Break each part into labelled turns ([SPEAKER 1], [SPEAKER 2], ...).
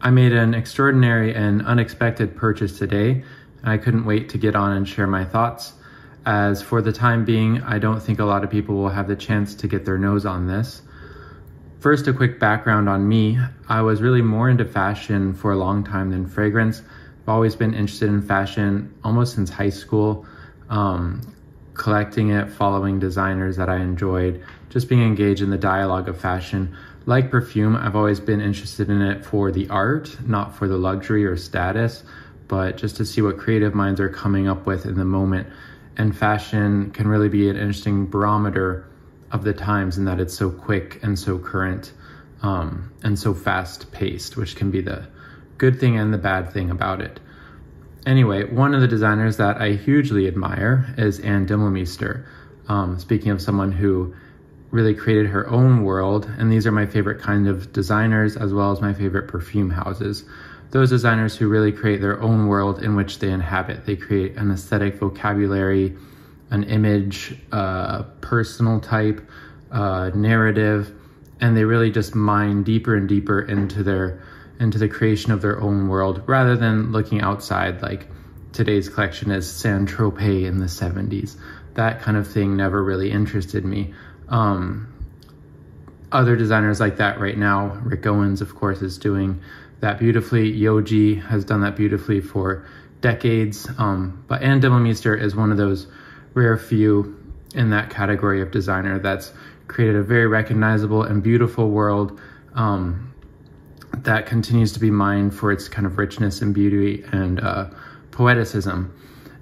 [SPEAKER 1] I made an extraordinary and unexpected purchase today, and I couldn't wait to get on and share my thoughts, as for the time being, I don't think a lot of people will have the chance to get their nose on this. First, a quick background on me. I was really more into fashion for a long time than fragrance. I've always been interested in fashion almost since high school, collecting it, following designers that I enjoyed, just being engaged in the dialogue of fashion. Like perfume, I've always been interested in it for the art, not for the luxury or status, but just to see what creative minds are coming up with in the moment. And fashion can really be an interesting barometer of the times in that it's so quick and so current, and so fast paced, which can be the good thing and the bad thing about it. Anyway, one of the designers that I hugely admire is Demeulemeester. Speaking of someone who really created her own world, and these are my favorite kind of designers as well as my favorite perfume houses. Those designers who really create their own world in which they inhabit. They create an aesthetic vocabulary, an image, personal type, narrative, and they really just mine deeper and deeper into the creation of their own world, rather than looking outside like today's collection is Saint-Tropez in the 70s. That kind of thing never really interested me. Other designers like that right now, Rick Owens, of course, is doing that beautifully. Yohji has done that beautifully for decades. But Demeulemeester is one of those rare few in that category of designer that's created a very recognizable and beautiful world that continues to be mined for its kind of richness and beauty and poeticism.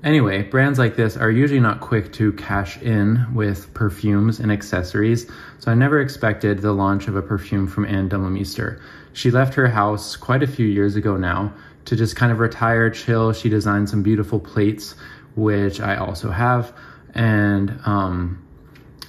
[SPEAKER 1] Anyway, brands like this are usually not quick to cash in with perfumes and accessories, so I never expected the launch of a perfume from Demeulemeester. She left her house quite a few years ago now to just kind of retire, chill. She designed some beautiful plates, which I also have, and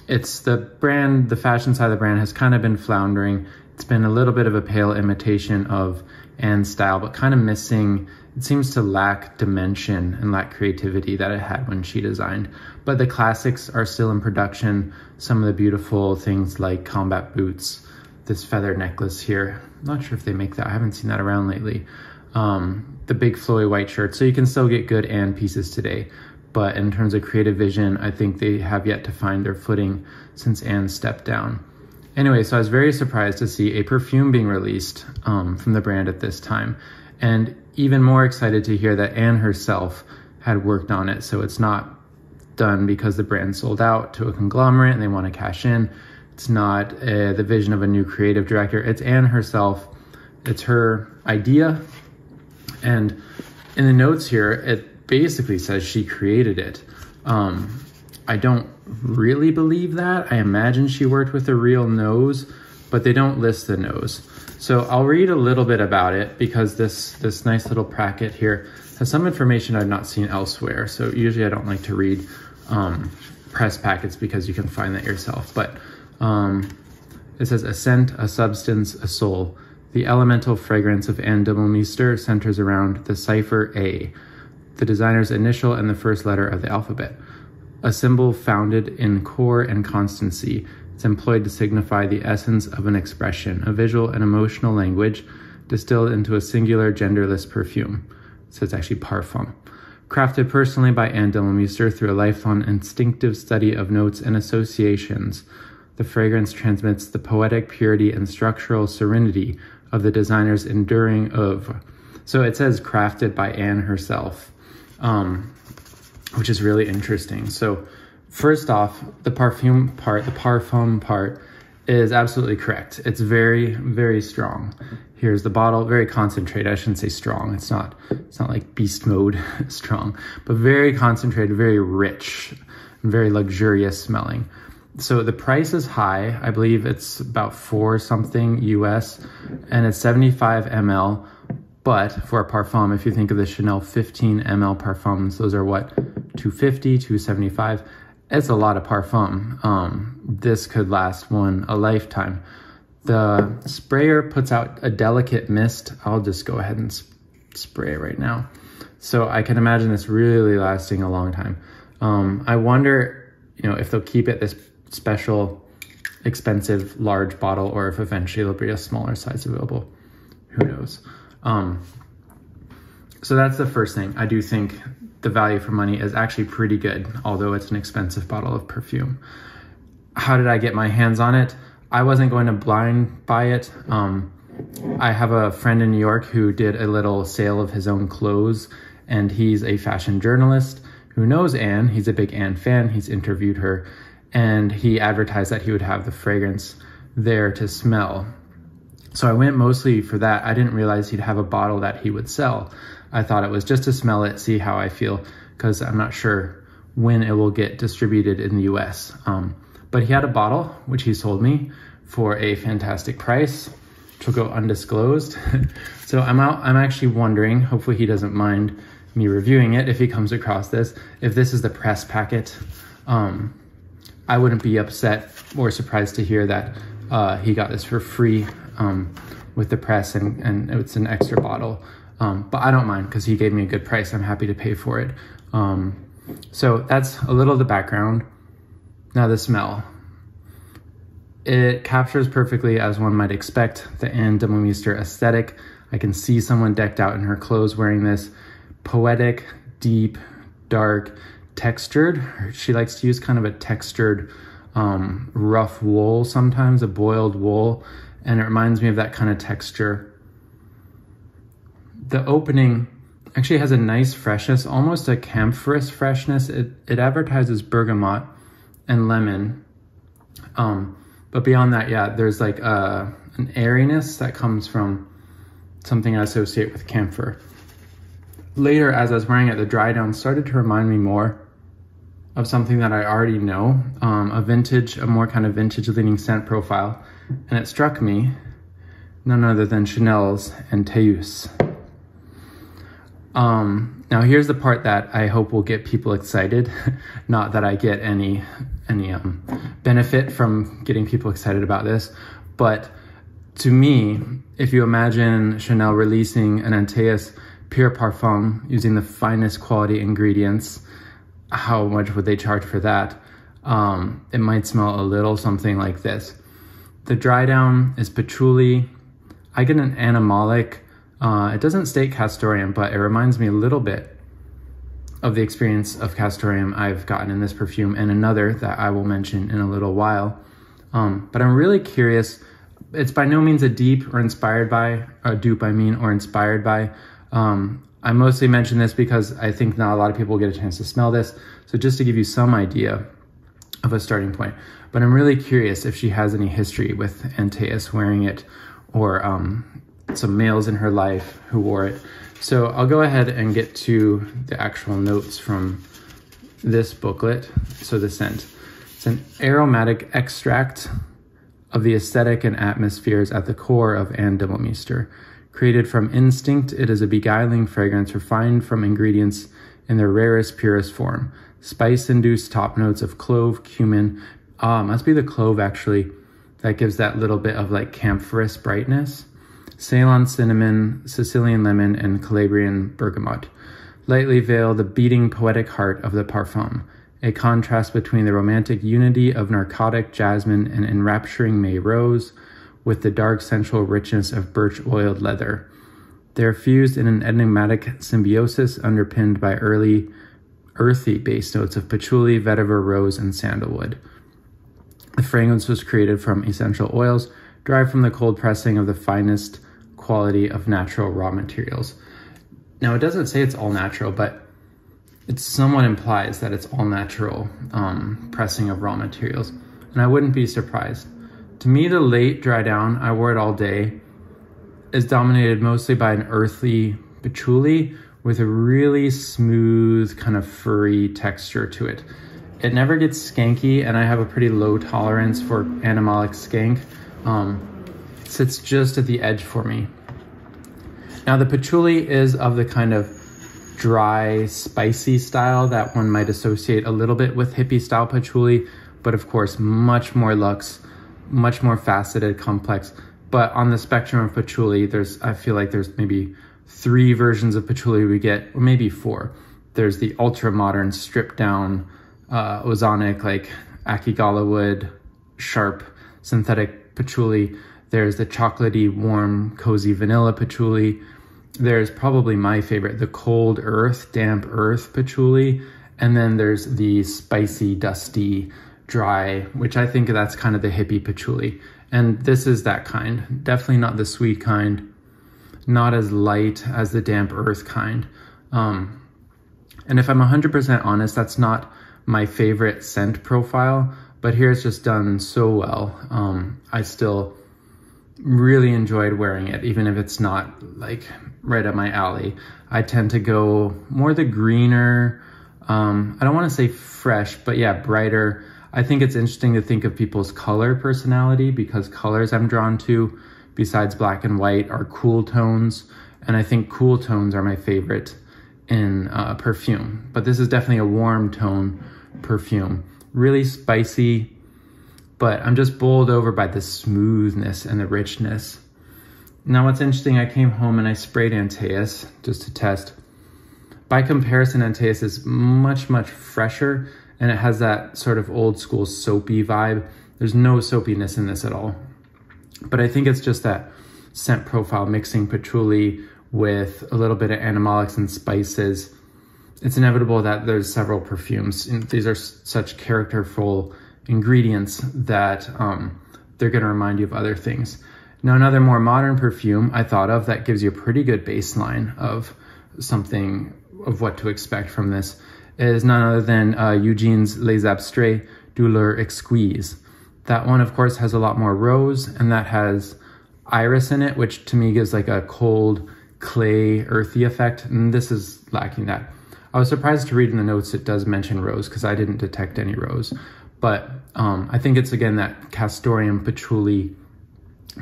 [SPEAKER 1] it's the brand, the fashion side of the brand has kind of been floundering. It's been a little bit of a pale imitation of Anne's style, but kind of missing. It seems to lack dimension and lack creativity that it had when she designed. But the classics are still in production. Some of the beautiful things like combat boots, this feather necklace here. I'm not sure if they make that. I haven't seen that around lately. The big flowy white shirt. So you can still get good Anne pieces today. But in terms of creative vision, I think they have yet to find their footing since Anne stepped down. Anyway, so I was very surprised to see a perfume being released from the brand at this time. And even more excited to hear that Anne herself had worked on it. So it's not done because the brand sold out to a conglomerate and they want to cash in. It's not the vision of a new creative director. It's Anne herself. It's her idea. And in the notes here, it basically says she created it. I don't really believe that. I imagine she worked with a real nose, but they don't list the nose. So I'll read a little bit about it because this nice little packet here has some information I've not seen elsewhere. So usually I don't like to read press packets because you can find that yourself. But it says, a scent, a substance, a soul. The elemental fragrance of Demeulemeester centers around the cipher A, the designer's initial and the first letter of the alphabet. A symbol founded in core and constancy. It's employed to signify the essence of an expression, a visual and emotional language distilled into a singular genderless perfume. So it's actually Parfum. Crafted personally by Demeulemeester through a lifelong instinctive study of notes and associations, the fragrance transmits the poetic purity and structural serenity of the designer's enduring oeuvre. So it says crafted by Anne herself, which is really interesting. So first off, the parfum part is absolutely correct. It's very, very strong. Here's the bottle, very concentrated. I shouldn't say strong. It's not like beast mode strong, but very concentrated, very rich, and very luxurious smelling. So the price is high. I believe it's about $4 something US, and it's 75 ml. But for a Parfum, if you think of the Chanel 15 ml Parfums, those are what, 250, 275. It's a lot of Parfum. This could last one a lifetime. The sprayer puts out a delicate mist. I'll just go ahead and spray it right now. So I can imagine this really lasting a long time. I wonder, if they'll keep it this special, expensive, large bottle, or if eventually there'll be a smaller size available. Who knows? So that's the first thing. I do think the value for money is actually pretty good, although it's an expensive bottle of perfume. How did I get my hands on it? I wasn't going to blind buy it. I have a friend in New York who did a little sale of his own clothes, and he's a fashion journalist who knows Anne. He's a big Anne fan. He's interviewed her, and he advertised that he would have the fragrance there to smell. So I went mostly for that. I didn't realize he'd have a bottle that he would sell. I thought it was just to smell it, see how I feel, because I'm not sure when it will get distributed in the US. But he had a bottle, which he sold me for a fantastic price, which will go undisclosed. So I'm actually wondering, hopefully he doesn't mind me reviewing it if he comes across this. If this is the press packet, I wouldn't be upset or surprised to hear that he got this for free with the press, and it's an extra bottle. But I don't mind because he gave me a good price. I'm happy to pay for it. So that's a little of the background. Now the smell. It captures perfectly, as one might expect, the Anne Demeulemeester aesthetic. I can see someone decked out in her clothes wearing this. Poetic, deep, dark, textured. She likes to use kind of a textured, rough wool sometimes, a boiled wool, and it reminds me of that kind of texture. The opening actually has a nice freshness, almost a camphorous freshness. It advertises bergamot and lemon. But beyond that, yeah, there's like an airiness that comes from something I associate with camphor. Later, as I was wearing it, the dry down started to remind me more of something that I already know, a more kind of vintage leaning scent profile. And it struck me, none other than Chanel's Antaeus. Now here's the part that I hope will get people excited. Not that I get any benefit from getting people excited about this, but to me, if you imagine Chanel releasing an Antaeus Pure Parfum using the finest quality ingredients, how much would they charge for that? It might smell a little something like this. The dry down is patchouli. I get an animalic. It doesn't state castoreum, but it reminds me a little bit of the experience of castoreum I've gotten in this perfume and another that I will mention in a little while. But I'm really curious. It's by no means a dupe or inspired by. I mostly mention this because I think not a lot of people get a chance to smell this. So just to give you some idea of a starting point. But I'm really curious if she has any history with Antaeus wearing it, or some males in her life who wore it. So I'll go ahead and get to the actual notes from this booklet. So the scent. It's an aromatic extract of the aesthetic and atmospheres at the core of Anne Demeulemeester. Created from instinct, it is a beguiling fragrance refined from ingredients in their rarest, purest form. Spice-induced top notes of clove, cumin, must be the clove actually, that gives that little bit of like camphorous brightness. Ceylon cinnamon, Sicilian lemon, and Calabrian bergamot. Lightly veil the beating poetic heart of the Parfum, a contrast between the romantic unity of narcotic jasmine and enrapturing May rose, with the dark central richness of birch-oiled leather. They are fused in an enigmatic symbiosis underpinned by early, earthy base notes of patchouli, vetiver, rose, and sandalwood. The fragrance was created from essential oils derived from the cold pressing of the finest quality of natural raw materials. Now, it doesn't say it's all natural, but it somewhat implies that it's all natural pressing of raw materials, and I wouldn't be surprised. To me, the late dry down, I wore it all day, is dominated mostly by an earthy patchouli with a really smooth, kind of furry texture to it. It never gets skanky, and I have a pretty low tolerance for animalic skank. Sits just at the edge for me. Now, the patchouli is of the kind of dry, spicy style that one might associate a little bit with hippie style patchouli, but of course, much more luxe, much more faceted, complex. But on the spectrum of patchouli, I feel like there's maybe 3 versions of patchouli we get, or maybe 4. There's the ultra modern, stripped down, ozonic, like Akigala wood, sharp, synthetic patchouli. There's the chocolatey, warm, cozy vanilla patchouli. there's probably my favorite, the cold earth, damp earth patchouli. And then there's the spicy, dusty, dry, which I think that's kind of the hippie patchouli. And this is that kind, definitely not the sweet kind, not as light as the damp earth kind. And if I'm 100% honest, that's not my favorite scent profile, but here it's just done so well. I still really enjoyed wearing it, even if it's not like right up my alley. I tend to go more the greener, I don't want to say fresh, but yeah, brighter. I think it's interesting to think of people's color personality, because colors I'm drawn to, besides black and white, are cool tones. And I think cool tones are my favorite in perfume. But this is definitely a warm tone perfume. Really spicy, but I'm just bowled over by the smoothness and the richness. Now what's interesting, I came home and I sprayed Antaeus just to test. By comparison, Antaeus is much, much fresher, and it has that sort of old school soapy vibe. There's no soapiness in this at all. But I think it's just that scent profile, mixing patchouli with a little bit of animalics and spices. It's inevitable that there's several perfumes. And these are such characterful ingredients that they're gonna remind you of other things. Now, another more modern perfume I thought of that gives you a pretty good baseline of something, of what to expect from this, is none other than Eugene's Les Abstraits Douleur Exquise. That one, of course, has a lot more rose, and that has iris in it, which to me gives like a cold, clay, earthy effect, and this is lacking that. I was surprised to read in the notes it does mention rose, because I didn't detect any rose. But I think it's, again, that castoreum patchouli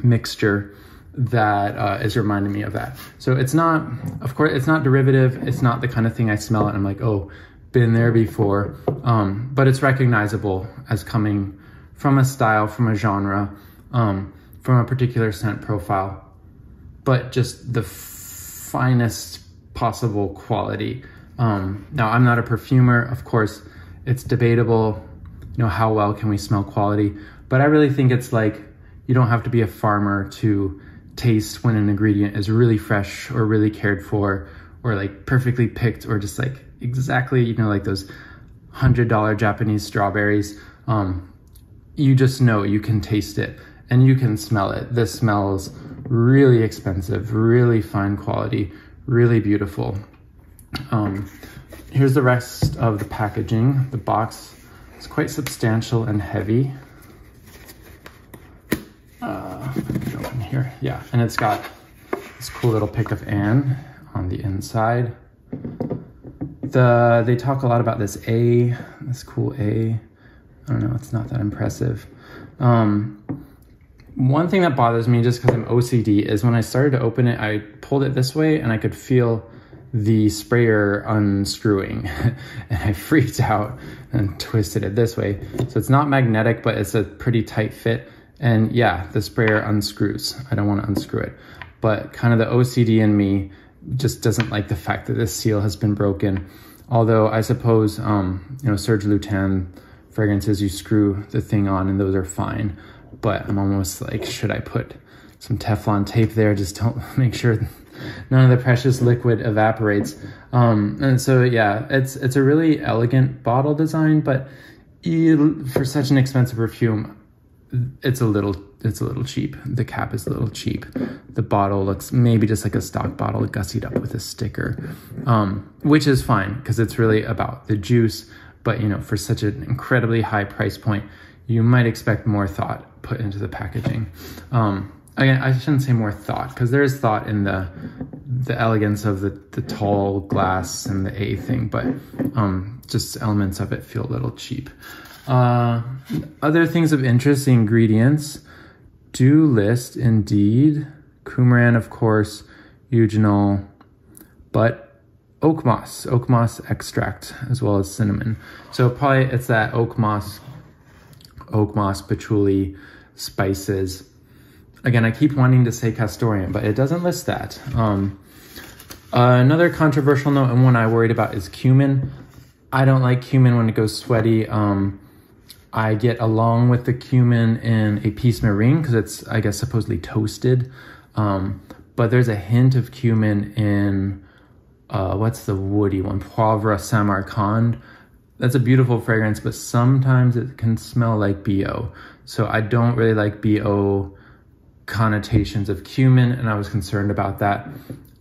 [SPEAKER 1] mixture that is reminding me of that. So it's not, of course, it's not derivative. It's not the kind of thing I smell and I'm like, oh, been there before. But it's recognizable as coming from a style, from a genre, from a particular scent profile, but just the finest possible quality. Now, I'm not a perfumer. Of course, it's debatable, you know, how well can we smell quality? But I really think it's like, you don't have to be a farmer to taste when an ingredient is really fresh or really cared for, or like perfectly picked, or just like exactly, you know, like those $100 Japanese strawberries. You just know, you can taste it and you can smell it. This smells really expensive, really fine quality, really beautiful. Here's the rest of the packaging. The box is quite substantial and heavy. Open here, yeah, and it's got this cool little pic of Anne on the inside. They talk a lot about this A, this cool A. I don't know, it's not that impressive. One thing that bothers me, just because I'm OCD, is when I started to open it, I pulled it this way and I could feel the sprayer unscrewing and I freaked out and twisted it this way. So it's not magnetic, but it's a pretty tight fit. And yeah, the sprayer unscrews. I don't want to unscrew it. But kind of the OCD in me just doesn't like the fact that this seal has been broken. Although I suppose, you know, Serge Lutens fragrances, you screw the thing on and those are fine. But I'm almost like, should I put some Teflon tape there just to make sure none of the precious liquid evaporates? And so yeah, it's a really elegant bottle design, but for such an expensive perfume, it's a little cheap. The cap is a little cheap. The bottle looks maybe just like a stock bottle gussied up with a sticker, which is fine because it's really about the juice. But you know, for such an incredibly high price point, you might expect more thought put into the packaging. Again, I shouldn't say more thought, because there is thought in the elegance of the tall glass and the A thing, but just elements of it feel a little cheap. Other things of interest, the ingredients do list indeed coumarin, of course, eugenol, but oak moss extract, as well as cinnamon. So probably it's that oak moss, patchouli, spices. Again, I keep wanting to say castoreum, but it doesn't list that. Another controversial note, and one I worried about, is cumin. I don't like cumin when it goes sweaty. I get along with the cumin in a Peace Marine because it's, I guess, supposedly toasted. but there's a hint of cumin in, what's the woody one? Poivre Samarkand. That's a beautiful fragrance, but sometimes it can smell like BO. So I don't really like BO connotations of cumin, and I was concerned about that.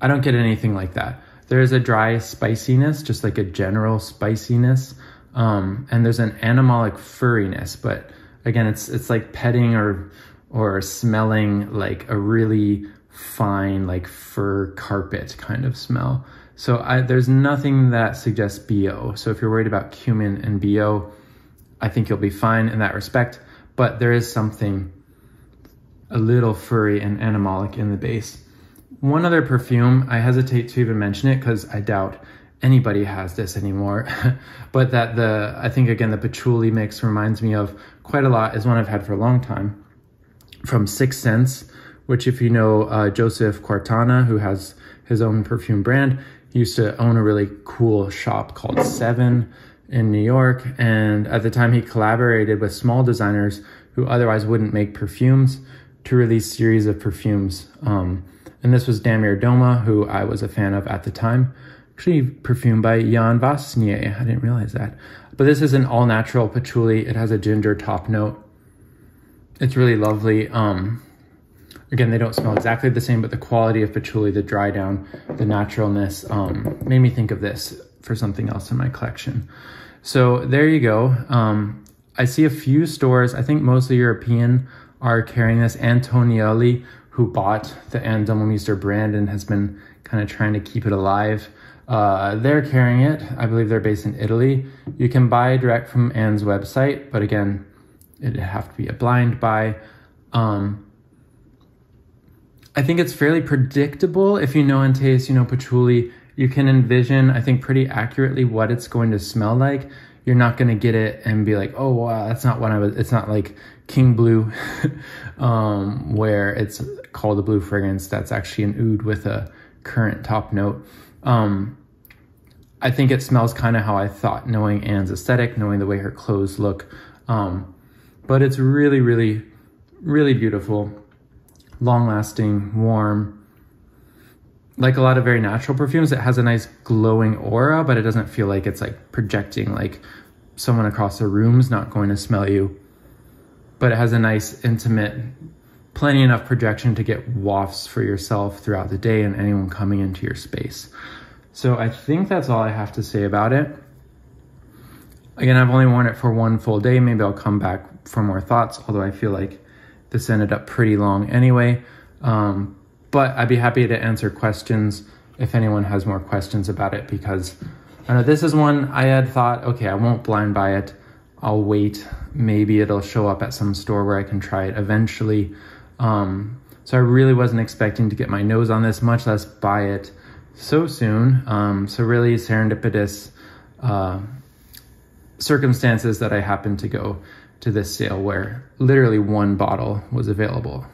[SPEAKER 1] I don't get anything like that. There's a dry spiciness, just like a general spiciness, and there's an animalic furriness, but again, it's like petting or smelling like a really fine, like fur carpet kind of smell. So there's nothing that suggests BO. So if you're worried about cumin and BO, I think you'll be fine in that respect, but there is something a little furry and animalic in the base. One other perfume, I hesitate to even mention it because I doubt anybody has this anymore, but I think again, the patchouli mix reminds me of quite a lot, is one I've had for a long time, from Sixth Sense, which if you know Joseph Quartana, who has his own perfume brand, he used to own a really cool shop called Seven in New York, and at the time he collaborated with small designers who otherwise wouldn't make perfumes to release series of perfumes. And this was Demeulemeester, who I was a fan of at the time. Actually perfumed by Jan Vasnier, I didn't realize that. But this is an all-natural patchouli. It has a ginger top note. It's really lovely. Again, they don't smell exactly the same, but the quality of patchouli, the dry down, the naturalness, made me think of this for something else in my collection. So there you go. I see a few stores, I think mostly European, are carrying this. Antonioli, who bought the Demeulemeester brand and has been kind of trying to keep it alive, they're carrying it. I believe they're based in Italy. You can buy direct from Anne's website, but again, it'd have to be a blind buy. I think it's fairly predictable. If you know and taste, you know, patchouli, you can envision, I think, pretty accurately what it's going to smell like. You're not going to get it and be like, oh, wow, that's not what it's not like King Blue, where it's called a blue fragrance. That's actually an oud with a current top note. I think it smells kind of how I thought, knowing Anne's aesthetic, knowing the way her clothes look. But it's really, really, really beautiful, long-lasting, warm. Like a lot of very natural perfumes, it has a nice glowing aura, but it doesn't feel like it's like projecting, like someone across the room's not going to smell you. But it has a nice, intimate, plenty enough projection to get wafts for yourself throughout the day and anyone coming into your space. So I think that's all I have to say about it. Again, I've only worn it for one full day. Maybe I'll come back for more thoughts, although I feel like this ended up pretty long anyway. But I'd be happy to answer questions if anyone has more questions about it, because I know this is one I had thought, okay, I won't blind buy it. I'll wait. Maybe it'll show up at some store where I can try it eventually. So I really wasn't expecting to get my nose on this, much less buy it so soon. So really serendipitous circumstances that I happened to go to this sale where literally one bottle was available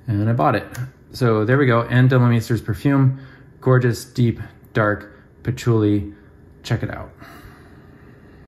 [SPEAKER 1] and I bought it. So there we go. And Demeulemeester's perfume, gorgeous, deep, dark patchouli. Check it out.